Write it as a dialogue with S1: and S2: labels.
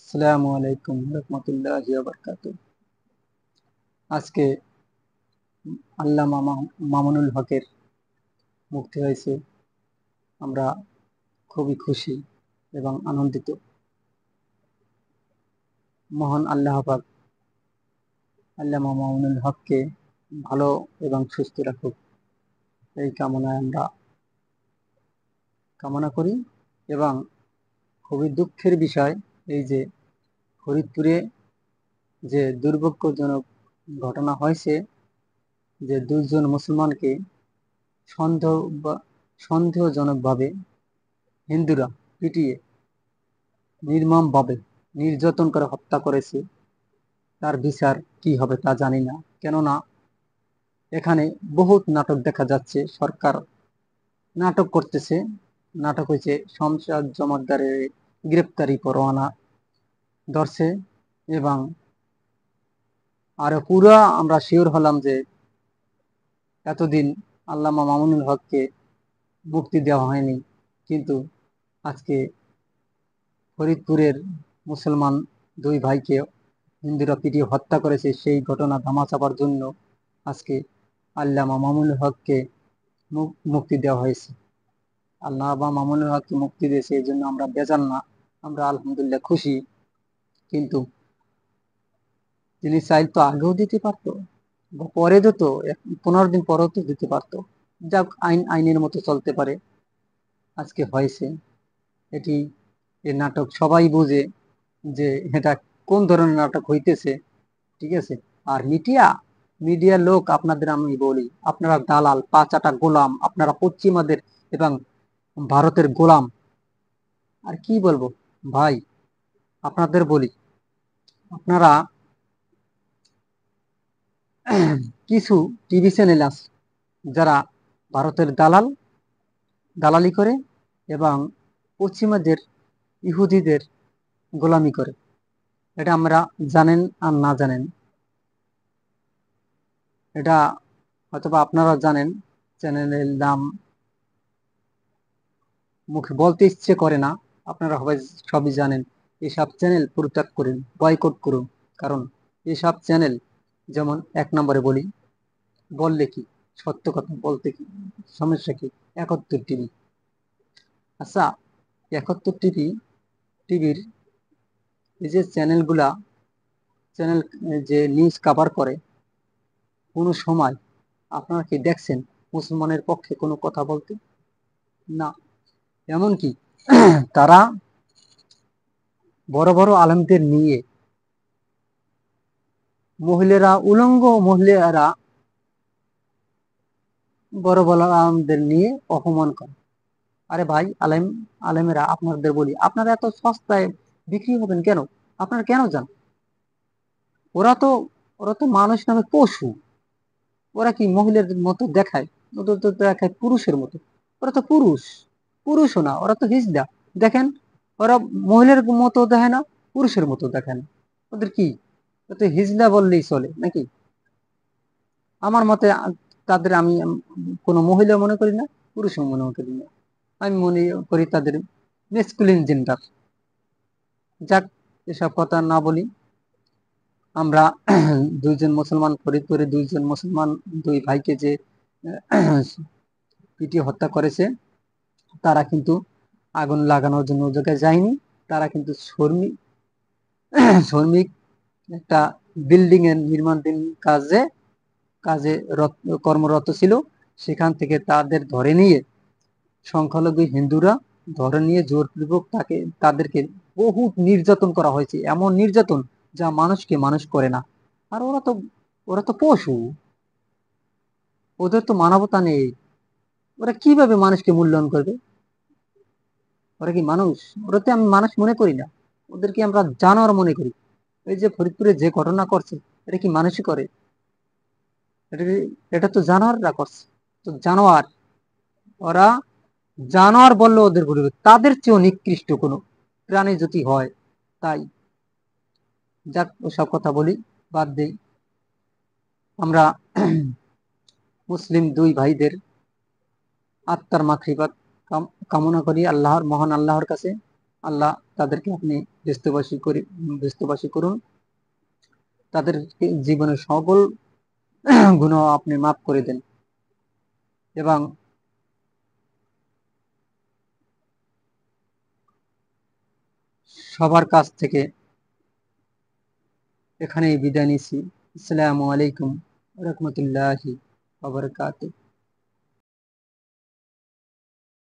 S1: আসসালামু আলাইকুম রহমতুল্লাহি ওয়া বারাকাতুহু। আজকে আল্লামা মামুনুল হকের মুক্তি হয়েছে। আমরা খুবই খুশি এবং আনন্দিত। মহান আল্লাহ পাক আল্লামা মামুনুল হককে ভালো এবং সুস্থ রাখুক, এই কামনায় আমরা কামনা করি। এবং খুবই দুঃখের বিষয় এই যে ফরিদপুরে যে দুর্ভাগ্যজনক ঘটনা হয়েছে, যে দুইজন মুসলমানকে সন্দেহজনকভাবে হিন্দুরা পিটিয়ে নির্মমভাবে নির্যাতন করে হত্যা করেছে। তার বিচার কি হবে তা জানি না, কেননা এখানে বহুত নাটক দেখা যাচ্ছে। সরকার নাটক করতেছে। নাটক হয়েছে শমশাদ জমাদ্দারের গ্রেপ্তারি পরোয়ানা ধরছে, এবং আরো পুরা আমরা শিওর হলাম যে এতদিন আল্লামা মামুনুল হককে মুক্তি দেওয়া হয়নি, কিন্তু আজকে ফরিদপুরের মুসলমান দুই ভাইকে হিন্দুরা পিটিয়ে হত্যা করেছে। সেই ঘটনা ধামাচাপার জন্য আজকে আল্লামা মামুনুল হককে মুক্তি দেওয়া হয়েছে। আল্লামা মামুনুল হককে মুক্তি দিয়েছে, এই জন্য আমরা বেজার না, আমরা আলহামদুলিল্লাহ খুশি। কিন্তু তিনি চাইল তো আগেও দিতে পারতো, পরে দিত, 15 দিন পরেও তো দিতে পারতো। যাক, আইনের মতো চলতে পারে। আজকে হয়েছে এটি, এ নাটক সবাই বুঝে যে এটা কোন ধরনের নাটক হইতেছে, ঠিক আছে। আর মিডিয়ার লোক, আপনাদের আমি বলি, আপনারা দালাল, পাঁচাটা গোলাম, আপনারা পশ্চিমাদের এবং ভারতের গোলাম। আর কি বলবো ভাই, আপনাদের বলি, আপনারা কিছু টিভি চ্যানেল আছে যারা ভারতের দালালি করে এবং পশ্চিমাদের ইহুদিদের গোলামি করে। এটা আমরা জানেন আর না জানেন, এটা হয়তোবা আপনারা জানেন। চ্যানেলের নাম মুখে বলতে ইচ্ছে করে না, আপনারা সবই জানেন। এসব চ্যানেল পরিত্যাগ করুন, বয়কট করুন। কারণ এসব চ্যানেল, যেমন 1 নম্বরে বলি, বললে কি সত্য কথা বলতে কি সমস্যা কি, 71 টিভি। আচ্ছা, 71 টিভির এই যে চ্যানেল যে নিউজ কাভার করে, কোনো সময় আপনারা কি দেখছেন মুসলমানের পক্ষে কোনো কথা বলতে? না। এমনকি তারা বড় বড় আলেমদের নিয়ে উলঙ্গ মহিলারা বড় বড় আলেমদের নিয়ে অপমান করে। আরে ভাই, আলেমেরা, আপনাদের বলি, আপনারা এত সস্তায় বিক্রি হবেন কেন? আপনারা কেন যান? ওরা তো ওরা তো মানুষ নামে পশু। ওরা কি মহিলার মতো দেখায়? ওদের তো দেখায় পুরুষের মতো। ওরা তো পুরুষও না, ওরা তো হিজড়া। দেখেন, ওরা মহিলার মতো দেখে না, পুরুষের মতো দেখে না। ওদের কি, ওদের হিজড়া বললেই চলে নাকি? আমার মতে তাদের আমি কোনো মহিলা মনে করি না, পুরুষও মনে করি না। আমি মনে করি তাদের মেসকুলিন জেন্ডার। যাক, এসব কথা না বলি। আমরা দুইজন মুসলমান, ফরিদপুরে দুইজন মুসলমান দুই ভাইকে যে পিটিয়ে হত্যা করেছে, তারা কিন্তু আগুন লাগানোর জন্য ওই জায়গায় যায়নি। তারা কিন্তু শ্রমিক একটা বিল্ডিং এর নির্মাণাধীন কাজে কাজে কর্মরত ছিল। সেখান থেকে তাদের ধরে নিয়ে, সংখ্যালঘু হিন্দুরা ধরে নিয়ে জোরপূর্বক তাদেরকে বহুত নির্যাতন করা হয়েছে। এমন নির্যাতন যা মানুষকে মানুষ করে না। আর ওরা তো পশু, ওদের তো মানবতা নেই। ওরা কিভাবে মানুষকে মূল্যায়ন করবে? ওরা কি মানুষ? ওরা তো আমি মানুষ মনে করি না, ওদেরকে আমরা জানোয়ার মনে করি। এই যে ফরিদপুরে যে ঘটনা করছে, এটা কি মানুষই করে? এটা তো জানোয়াররা করছে। তো জানোয়ার, ওরা জানোয়ার বললে ওদের বলবে, তাদের চেয়েও নিকৃষ্ট কোনো প্রাণী যদি হয়। তাই যাক, ওসব কথা বলি, বাদ দেই। আমরা মুসলিম দুই ভাইদের আত্মার মাগফিরাত কামনা করি মহান আল্লাহর কাছে। আল্লাহ তাদেরকে আপনি ব্যস্তবাসী করুন, তাদের জীবনের সকল গুনাহ আপনি মাফ করে দেন এবং সবার কাছ থেকে এখানেই বিদায় নিচ্ছি। আসসালামু আলাইকুম ওয়া রাহমাতুল্লাহি ওয়া বারাকাতুহু।